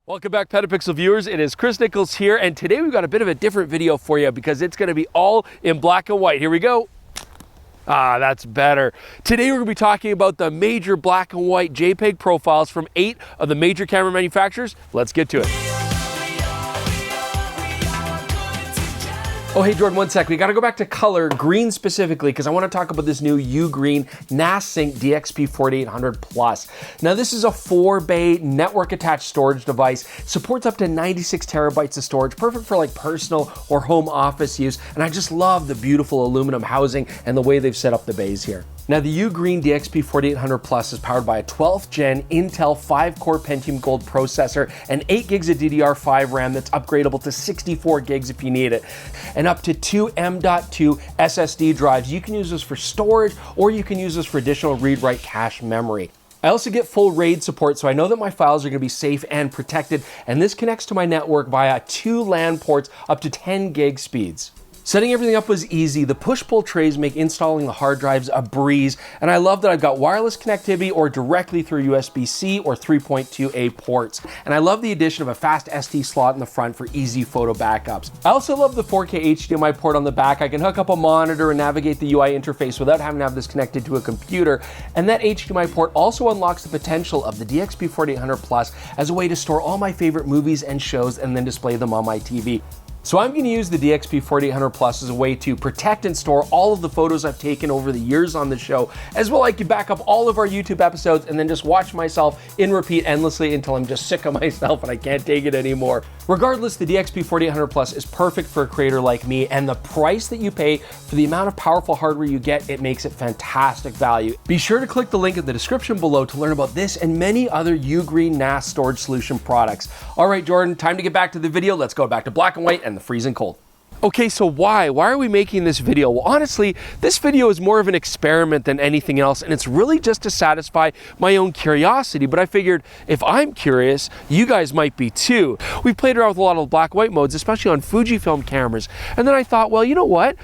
Welcome back, PetaPixel viewers. It is Chris Niccolls here, and today we've got a bit of a different video for you because it's going to be all in black and white. Here we go. That's better. Today we're going to be talking about the major black and white JPEG profiles from 8 of the major camera manufacturers. Let's get to it. Oh, hey Jordan, one sec. We got to go back to color, green specifically, because I want to talk about this new Ugreen NASync DXP 4800 Plus. Now, this is a 4-bay network-attached storage device. Supports up to 96 terabytes of storage, perfect for like personal or home office use. And I just love the beautiful aluminum housing and the way they've set up the bays here. Now, the Ugreen DXP 4800 Plus is powered by a 12th gen Intel 5-core Pentium Gold processor and 8 gigs of DDR5 RAM that's upgradable to 64 gigs if you need it. And up to 2 M.2 SSD drives. You can use this for storage or you can use this for additional read-write cache memory. I also get full RAID support, so I know that my files are going to be safe and protected, and this connects to my network via 2 LAN ports up to 10 gig speeds. Setting everything up was easy. The push-pull trays make installing the hard drives a breeze, and I love that I've got wireless connectivity or directly through USB-C or 3.2A ports. And I love the addition of a fast SD slot in the front for easy photo backups. I also love the 4K HDMI port on the back. I can hook up a monitor and navigate the UI interface without having to have this connected to a computer. And that HDMI port also unlocks the potential of the DXP 4800 Plus as a way to store all my favorite movies and shows and then display them on my TV. So I'm going to use the DXP 4800 Plus as a way to protect and store all of the photos I've taken over the years on the show, as well as I can back up all of our YouTube episodes and then just watch myself in repeat endlessly until I'm just sick of myself and I can't take it anymore. Regardless, the DXP 4800 Plus is perfect for a creator like me, and the price that you pay for the amount of powerful hardware you get, it makes it fantastic value. Be sure to click the link in the description below to learn about this and many other Ugreen NAS storage solution products. All right, Jordan, time to get back to the video. Let's go back to black and white and the freezing cold. Okay, so why are we making this video? Well, honestly, this video is more of an experiment than anything else, and it's really just to satisfy my own curiosity. But I figured if I'm curious, you guys might be too. We played around with a lot of black and white modes, especially on Fujifilm cameras. And then I thought, well, you know what?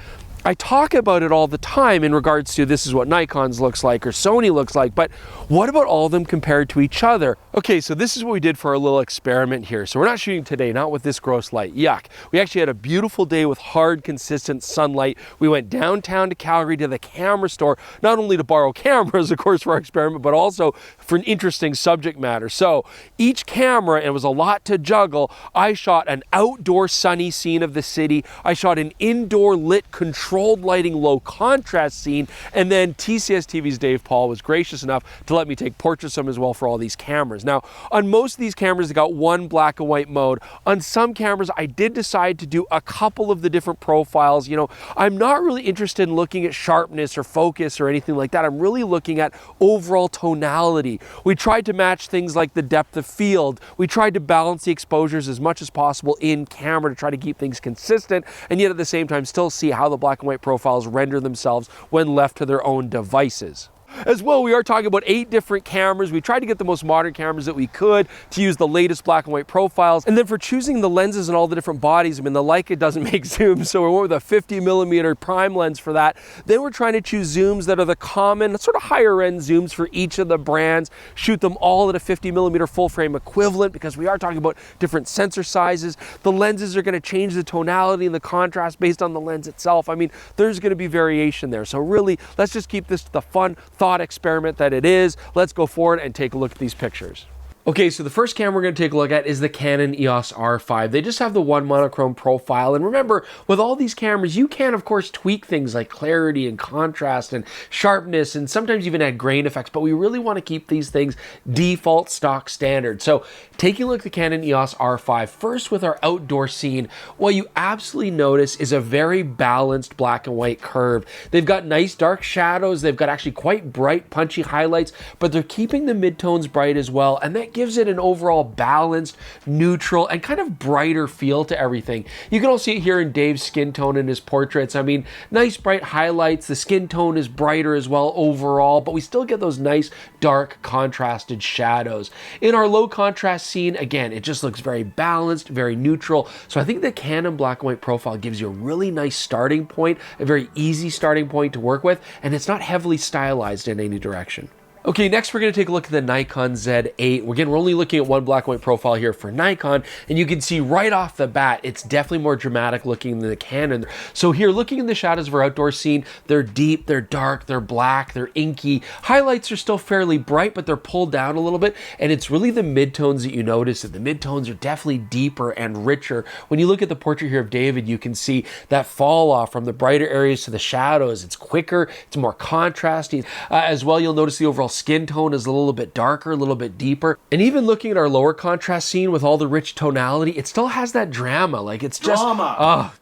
I talk about it all the time in regards to this is what Nikon's looks like or Sony looks like, but what about all of them compared to each other? Okay, so this is what we did for our little experiment here. So we're not shooting today, not with this gross light, yuck. We actually had a beautiful day with hard, consistent sunlight. We went downtown to Calgary to the camera store, not only to borrow cameras, of course, for our experiment, but also for an interesting subject matter. So each camera, and it was a lot to juggle, I shot an outdoor sunny scene of the city. I shot an indoor lit controlled lighting, low contrast scene, and then TCS TV's Dave Paul was gracious enough to let me take portraits of him as well for all these cameras. Now, on most of these cameras, they got one black and white mode. On some cameras, I did decide to do a couple of the different profiles. You know, I'm not really interested in looking at sharpness or focus or anything like that. I'm really looking at overall tonality. We tried to match things like the depth of field. We tried to balance the exposures as much as possible in camera to try to keep things consistent, and yet at the same time still see how the black and white profiles render themselves when left to their own devices. As well, we are talking about 8 different cameras. We tried to get the most modern cameras that we could to use the latest black and white profiles. And then for choosing the lenses and all the different bodies, I mean, the Leica doesn't make zooms, so we went with a 50mm prime lens for that. Then we're trying to choose zooms that are the common, sort of higher end zooms for each of the brands, shoot them all at a 50mm full frame equivalent because we are talking about different sensor sizes. The lenses are going to change the tonality and the contrast based on the lens itself. I mean, there's going to be variation there. So really, let's just keep this the fun thought experiment that it is. Let's go forward and take a look at these pictures. Okay, so the first camera we're going to take a look at is the Canon EOS R5. They just have the one monochrome profile. And remember, with all these cameras, you can, of course, tweak things like clarity and contrast and sharpness and sometimes even add grain effects, but we really want to keep these things default stock standard. So taking a look at the Canon EOS R5, first with our outdoor scene, what you absolutely notice is a very balanced black and white curve. They've got nice dark shadows. They've got actually quite bright, punchy highlights, but they're keeping the midtones bright as well. And that gives it an overall balanced, neutral, and kind of brighter feel to everything. You can also see it here in Dave's skin tone in his portraits. I mean, nice bright highlights. The skin tone is brighter as well overall, but we still get those nice, dark, contrasted shadows. In our low contrast scene, again, it just looks very balanced, very neutral. So I think the Canon black and white profile gives you a really nice starting point, a very easy starting point to work with, and it's not heavily stylized in any direction. Okay, next we're going to take a look at the Nikon Z8. Again, we're only looking at one black and white profile here for Nikon, and you can see right off the bat, it's definitely more dramatic looking than the Canon. So here, looking in the shadows of our outdoor scene, they're deep, they're dark, they're black, they're inky. Highlights are still fairly bright, but they're pulled down a little bit, and it's really the midtones that you notice, that the midtones are definitely deeper and richer. When you look at the portrait here of David, you can see that fall off from the brighter areas to the shadows. It's quicker, it's more contrasty. As well, you'll notice the overall skin tone is a little bit darker, a little bit deeper. And even looking at our lower contrast scene with all the rich tonality, it still has that drama. Like it's just,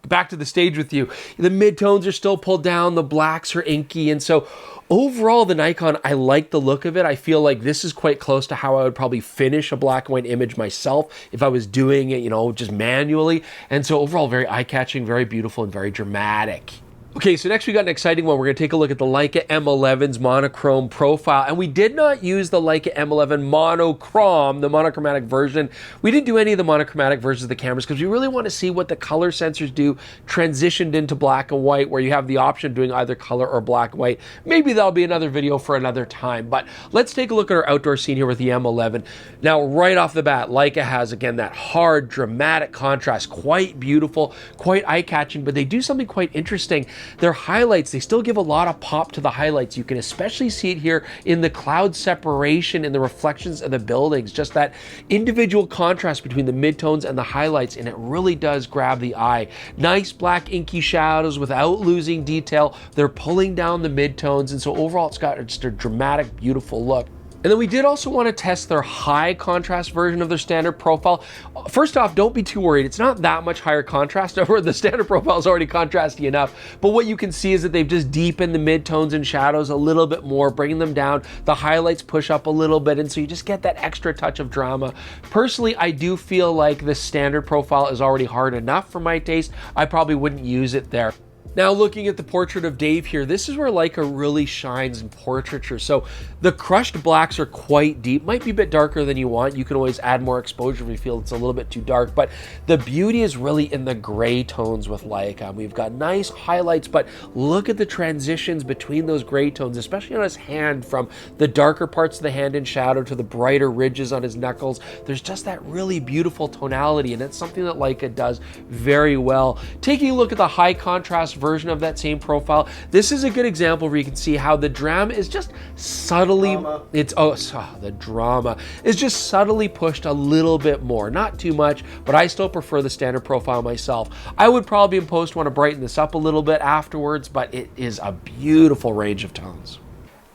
back to the stage with you. The midtones are still pulled down, the blacks are inky. And so overall, the Nikon, I like the look of it. I feel like this is quite close to how I would probably finish a black and white image myself if I was doing it, you know, just manually. And so overall, very eye-catching, very beautiful, and very dramatic. Okay, so next we got an exciting one. We're going to take a look at the Leica M11's monochrome profile. And we did not use the Leica M11 monochrome, the monochromatic version. We didn't do any of the monochromatic versions of the cameras because we really want to see what the color sensors do transitioned into black and white, where you have the option of doing either color or black and white. Maybe that'll be another video for another time. But let's take a look at our outdoor scene here with the M11. Now, right off the bat, Leica has, again, that hard, dramatic contrast. Quite beautiful, quite eye-catching, but they do something quite interesting. Their highlights, they still give a lot of pop to the highlights. You can especially see it here in the cloud separation and the reflections of the buildings, just that individual contrast between the midtones and the highlights, and it really does grab the eye. Nice black inky shadows without losing detail. They're pulling down the midtones, and so overall it's got just a dramatic, beautiful look. And then we did also want to test their high contrast version of their standard profile. First off, don't be too worried. It's not that much higher contrast. The standard profile is already contrasty enough. But what you can see is that they've just deepened the midtones and shadows a little bit more, bringing them down. The highlights push up a little bit, and so you just get that extra touch of drama. Personally, I do feel like the standard profile is already hard enough for my taste. I probably wouldn't use it there. Now, looking at the portrait of Dave here, this is where Leica really shines in portraiture. So the crushed blacks are quite deep, might be a bit darker than you want. You can always add more exposure if you feel it's a little bit too dark, but the beauty is really in the gray tones with Leica. We've got nice highlights, but look at the transitions between those gray tones, especially on his hand, from the darker parts of the hand in shadow to the brighter ridges on his knuckles. There's just that really beautiful tonality, and it's something that Leica does very well. Taking a look at the high contrast version of that same profile, this is a good example where you can see how the drama is just subtly, the drama is just subtly pushed a little bit more, not too much, but I still prefer the standard profile myself. I would probably in post want to brighten this up a little bit afterwards, but it is a beautiful range of tones.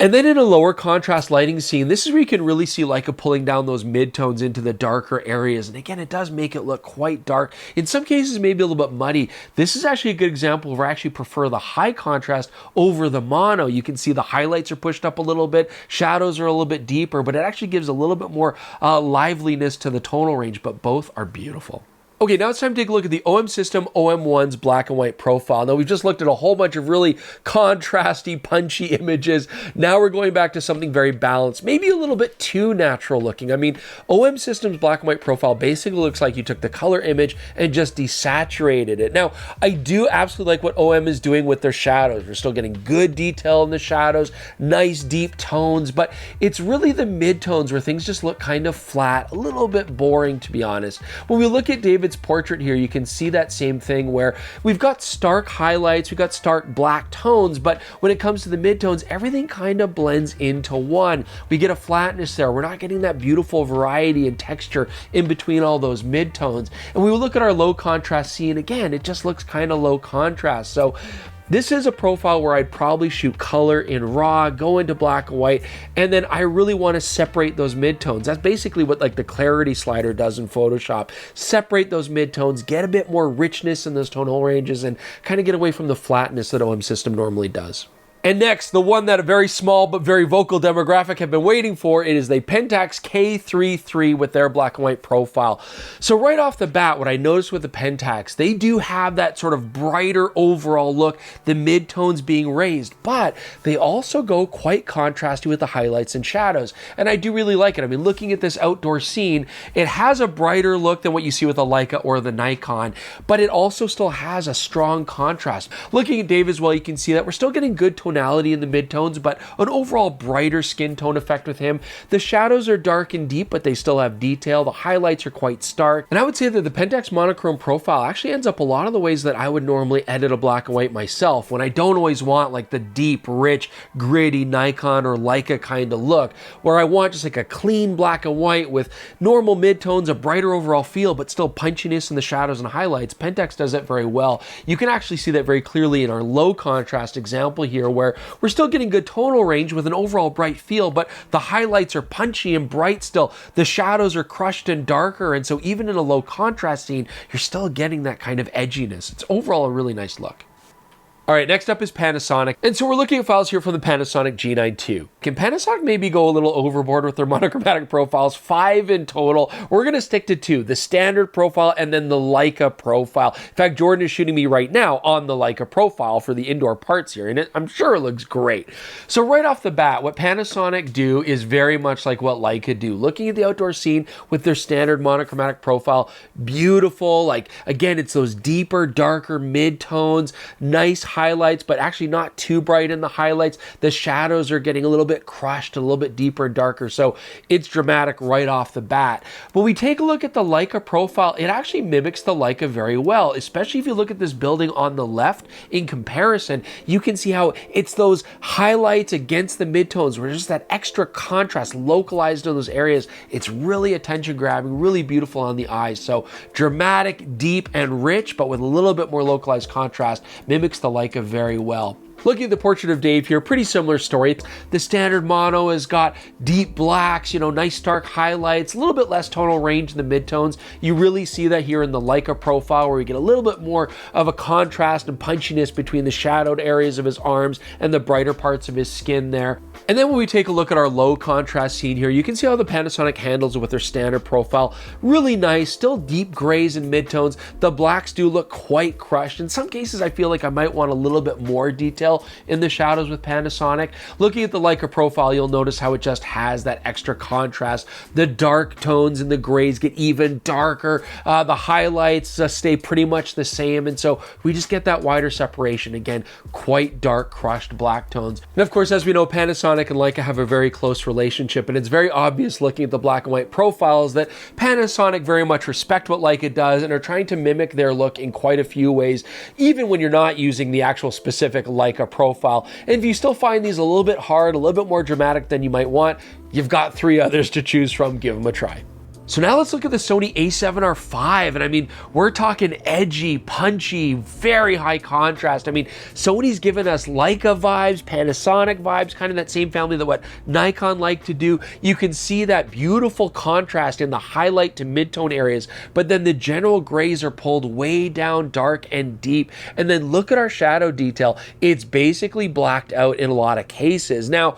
And then in a lower contrast lighting scene, this is where you can really see Leica pulling down those midtones into the darker areas. And again, it does make it look quite dark. In some cases, maybe a little bit muddy. This is actually a good example where I actually prefer the high contrast over the mono. You can see the highlights are pushed up a little bit, shadows are a little bit deeper, but it actually gives a little bit more liveliness to the tonal range, but both are beautiful. Okay, now it's time to take a look at the OM System OM1's black and white profile. Now, we've just looked at a whole bunch of really contrasty, punchy images. Now we're going back to something very balanced, maybe a little bit too natural looking. I mean, OM System's black and white profile basically looks like you took the color image and just desaturated it. Now, I do absolutely like what OM is doing with their shadows. We're still getting good detail in the shadows, nice deep tones, but it's really the midtones where things just look kind of flat, a little bit boring, to be honest. When we look at David's portrait here, you can see that same thing where we've got stark highlights, we've got stark black tones, but when it comes to the midtones, everything kind of blends into one. We get a flatness there. We're not getting that beautiful variety and texture in between all those midtones. And we look at our low contrast scene, again, it just looks kind of low contrast. So this is a profile where I'd probably shoot color in RAW, go into black and white, and then I really want to separate those midtones. That's basically what like the clarity slider does in Photoshop. Separate those midtones, get a bit more richness in those tonal ranges, and kind of get away from the flatness that OM System normally does. And next, the one that a very small but very vocal demographic have been waiting for, it is the Pentax K33 with their black and white profile. So right off the bat, what I noticed with the Pentax, they do have that sort of brighter overall look, the midtones being raised, but they also go quite contrasty with the highlights and shadows. And I do really like it. I mean, looking at this outdoor scene, it has a brighter look than what you see with the Leica or the Nikon, but it also still has a strong contrast. Looking at Dave as well, you can see that we're still getting good tonality tonality in the midtones, but an overall brighter skin tone effect with him. The shadows are dark and deep, but they still have detail. The highlights are quite stark. And I would say that the Pentax monochrome profile actually ends up a lot of the ways that I would normally edit a black and white myself, when I don't always want like the deep, rich, gritty Nikon or Leica kind of look, where I want just like a clean black and white with normal midtones, a brighter overall feel, but still punchiness in the shadows and highlights. Pentax does that very well. You can actually see that very clearly in our low contrast example here, where we're still getting good tonal range with an overall bright feel, but the highlights are punchy and bright still. The shadows are crushed and darker, and so even in a low contrast scene, you're still getting that kind of edginess. It's overall a really nice look. All right, next up is Panasonic. And so we're looking at files here from the Panasonic G9 II. Can Panasonic maybe go a little overboard with their monochromatic profiles? 5 in total. We're gonna stick to 2, the standard profile and then the Leica profile. In fact, Jordan is shooting me right now on the Leica profile for the indoor parts here, and I'm sure it looks great. So right off the bat, what Panasonic do is very much like what Leica do. Looking at the outdoor scene with their standard monochromatic profile, beautiful, like again, it's those deeper, darker mid-tones, nice highlights, but actually not too bright in the highlights. The shadows are getting a little bit crushed, a little bit deeper and darker, so it's dramatic right off the bat. But we take a look at the Leica profile, it actually mimics the Leica very well, especially if you look at this building on the left in comparison. You can see how it's those highlights against the midtones, where just that extra contrast localized in those areas. It's really attention grabbing, really beautiful on the eyes. So dramatic, deep, and rich, but with a little bit more localized contrast, mimics the Leica very well. Looking at the portrait of Dave here, pretty similar story. The standard mono has got deep blacks, you know, nice stark highlights, a little bit less tonal range in the midtones. You really see that here in the Leica profile, where we get a little bit more of a contrast and punchiness between the shadowed areas of his arms and the brighter parts of his skin there. And then when we take a look at our low contrast scene here, you can see how the Panasonic handles it with their standard profile. Really nice, still deep grays and midtones. The blacks do look quite crushed. In some cases, I feel like I might want a little bit more detail in the shadows with Panasonic. Looking at the Leica profile, you'll notice how it just has that extra contrast. The dark tones and the grays get even darker. The highlights stay pretty much the same, and so we just get that wider separation. Again, quite dark, crushed black tones. And of course, as we know, Panasonic and Leica have a very close relationship, and it's very obvious looking at the black and white profiles that Panasonic very much respect what Leica does and are trying to mimic their look in quite a few ways, even when you're not using the actual specific Leica profile. And if you still find these a little bit hard, a little bit more dramatic than you might want, you've got 3 others to choose from. Give them a try. So now let's look at the Sony a7R5, and I mean, we're talking edgy, punchy, very high contrast. I mean, Sony's given us Leica vibes, Panasonic vibes, kind of that same family that what Nikon like to do. You can see that beautiful contrast in the highlight to mid-tone areas, but then the general grays are pulled way down dark and deep. And then look at our shadow detail. It's basically blacked out in a lot of cases. Now,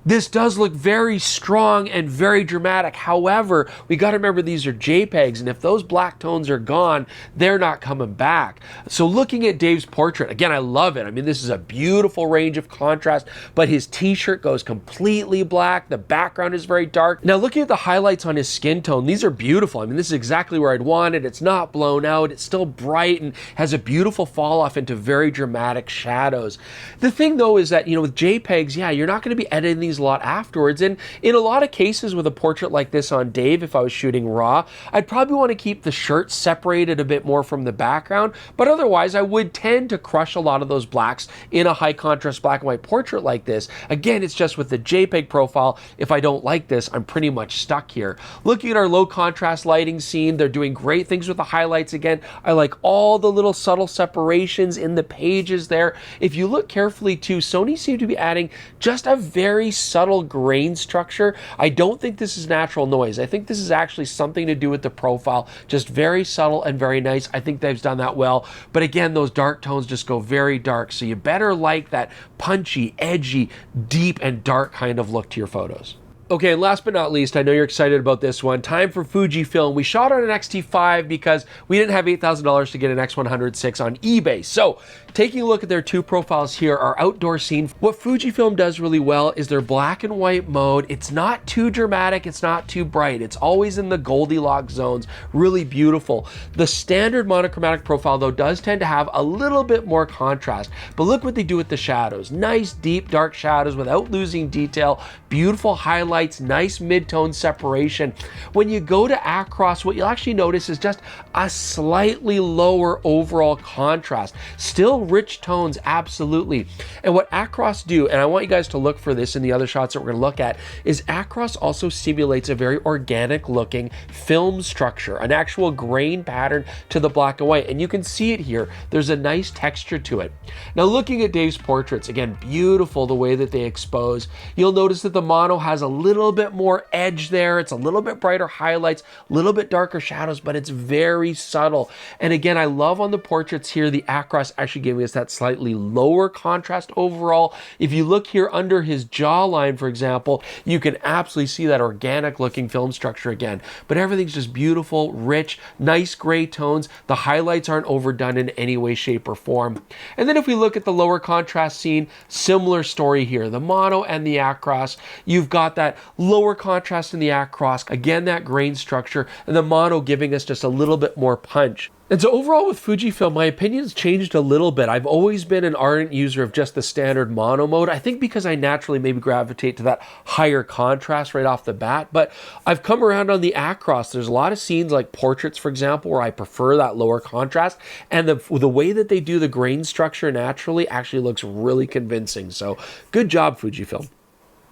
this does look very strong and very dramatic. However, we got to remember these are JPEGs, and if those black tones are gone, they're not coming back. So looking at Dave's portrait, again, I love it. I mean, this is a beautiful range of contrast, but his t-shirt goes completely black. The background is very dark. Now, looking at the highlights on his skin tone, these are beautiful. I mean, this is exactly where I'd want it. It's not blown out. It's still bright and has a beautiful fall off into very dramatic shadows. The thing though is that, you know, with JPEGs, yeah, you're not going to be editing these a lot afterwards, and in a lot of cases with a portrait like this on Dave, if I was shooting raw, I'd probably want to keep the shirt separated a bit more from the background, but otherwise I would tend to crush a lot of those blacks in a high contrast black and white portrait like this. Again, it's just with the JPEG profile, if I don't like this, I'm pretty much stuck here. Looking at our low contrast lighting scene, they're doing great things with the highlights. Again, I like all the little subtle separations in the pages there. If you look carefully too, Sony seemed to be adding just a very subtle grain structure. I don't think this is natural noise. I think this is actually something to do with the profile. Just very subtle and very nice. I think they've done that well. But again, those dark tones just go very dark. So you better like that punchy, edgy, deep, and dark kind of look to your photos. Okay, and last but not least, I know you're excited about this one. Time for Fujifilm. We shot on an X-T5 because we didn't have $8,000 to get an X100VI on eBay. So, taking a look at their two profiles here, our outdoor scene. What Fujifilm does really well is their black and white mode. It's not too dramatic, it's not too bright. It's always in the Goldilocks zones, really beautiful. The standard monochromatic profile, though, does tend to have a little bit more contrast. But look what they do with the shadows. Nice, deep, dark shadows without losing detail. Beautiful highlights, nice mid-tone separation. When you go to acros, what you'll actually notice is just a slightly lower overall contrast. Still rich tones, absolutely. And what acros do, and I want you guys to look for this in the other shots that we're going to look at, is acros also simulates a very organic looking film structure, an actual grain pattern to the black and white. And you can see it here. There's a nice texture to it. Now looking at Dave's portraits, again, beautiful the way that they expose. You'll notice that the mono has a little bit more edge there. It's a little bit brighter highlights, a little bit darker shadows, but it's very subtle. And again, I love on the portraits here, the acros actually giving us that slightly lower contrast overall. If you look here under his jawline, for example, you can absolutely see that organic looking film structure again. But everything's just beautiful, rich, nice gray tones. The highlights aren't overdone in any way, shape, or form. And then if we look at the lower contrast scene, similar story here. The mono and the acros, you've got that lower contrast in the acros, again that grain structure, and the mono giving us just a little bit more punch. And so overall with Fujifilm, my opinion's changed a little bit. I've always been an ardent user of just the standard mono mode. I think because I naturally maybe gravitate to that higher contrast right off the bat, but I've come around on the acros. There's a lot of scenes like portraits, for example, where I prefer that lower contrast, and the way that they do the grain structure naturally actually looks really convincing. So good job, Fujifilm.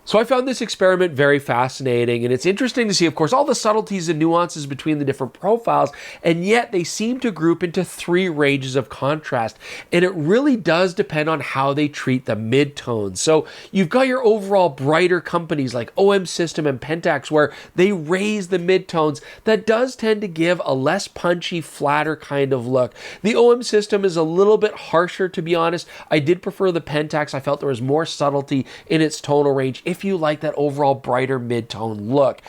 So I found this experiment very fascinating, and it's interesting to see, of course, all the subtleties and nuances between the different profiles, and yet they seem to group into three ranges of contrast, and it really does depend on how they treat the mid-tones. So you've got your overall brighter companies like OM System and Pentax, where they raise the mid-tones. That does tend to give a less punchy, flatter kind of look. The OM System is a little bit harsher, to be honest. I did prefer the Pentax. I felt there was more subtlety in its tonal range if you like that overall brighter mid-tone look.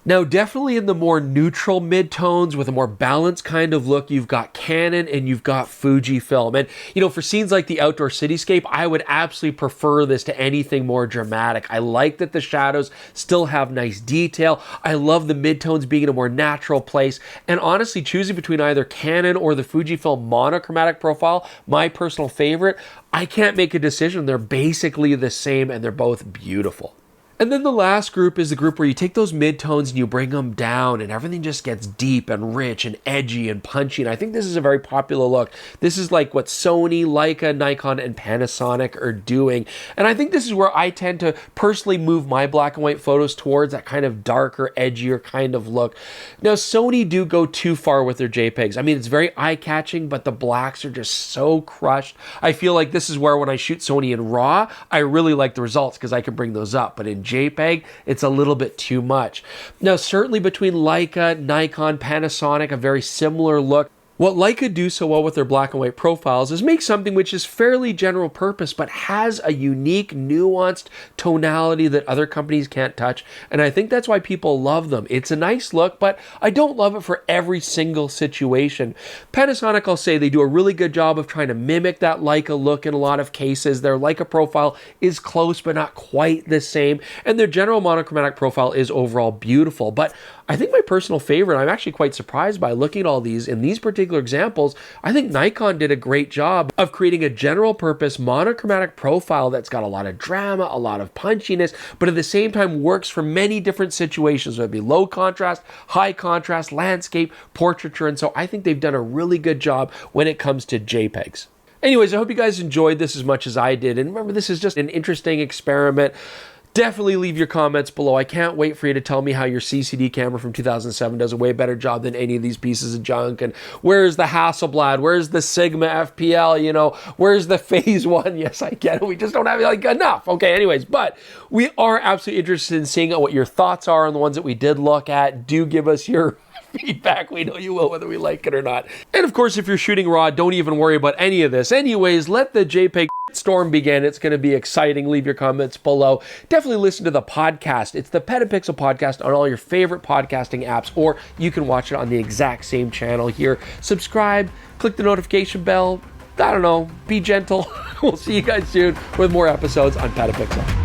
Now, definitely in the more neutral mid-tones with a more balanced kind of look, you've got Canon and you've got Fujifilm. And, you know, for scenes like the outdoor cityscape, I would absolutely prefer this to anything more dramatic. I like that the shadows still have nice detail. I love the mid-tones being in a more natural place. And honestly, choosing between either Canon or the Fujifilm monochromatic profile, my personal favorite, I can't make a decision. They're basically the same and they're both beautiful. And then the last group is the group where you take those mid-tones and you bring them down and everything just gets deep and rich and edgy and punchy. And I think this is a very popular look. This is like what Sony, Leica, Nikon, and Panasonic are doing. And I think this is where I tend to personally move my black and white photos towards that kind of darker, edgier kind of look. Now, Sony do go too far with their JPEGs. I mean, it's very eye-catching, but the blacks are just so crushed. I feel like this is where when I shoot Sony in RAW, I really like the results because I can bring those up. But in JPEG, it's a little bit too much. Now, certainly between Leica, Nikon, Panasonic, a very similar look. What Leica do so well with their black and white profiles is make something which is fairly general purpose, but has a unique, nuanced tonality that other companies can't touch. And I think that's why people love them. It's a nice look, but I don't love it for every single situation. Panasonic, I'll say, they do a really good job of trying to mimic that Leica look in a lot of cases. Their Leica profile is close, but not quite the same. And their general monochromatic profile is overall beautiful. But I think my personal favorite, I'm actually quite surprised by looking at all these, in these particular examples, I think Nikon did a great job of creating a general purpose monochromatic profile that's got a lot of drama, a lot of punchiness, but at the same time works for many different situations, whether it be low contrast, high contrast, landscape, portraiture, and so I think they've done a really good job when it comes to JPEGs. Anyways, I hope you guys enjoyed this as much as I did, and remember, this is just an interesting experiment. Definitely leave your comments below. I can't wait for you to tell me how your CCD camera from 2007 does a way better job than any of these pieces of junk. And where's the Hasselblad? Where's the Sigma FPL? You know, where's the Phase 1? Yes, I get it. We just don't have like enough. Okay, anyways, but we are absolutely interested in seeing what your thoughts are on the ones that we did look at. Do give us your feedback. We know you will, whether we like it or not. And of course, if you're shooting RAW, don't even worry about any of this. Anyways, let the JPEG storm begin. It's going to be exciting. Leave your comments below. Definitely listen to the podcast. It's the PetaPixel podcast on all your favorite podcasting apps, or you can watch it on the exact same channel here. Subscribe, click the notification bell. I don't know, be gentle. We'll see you guys soon with more episodes on PetaPixel.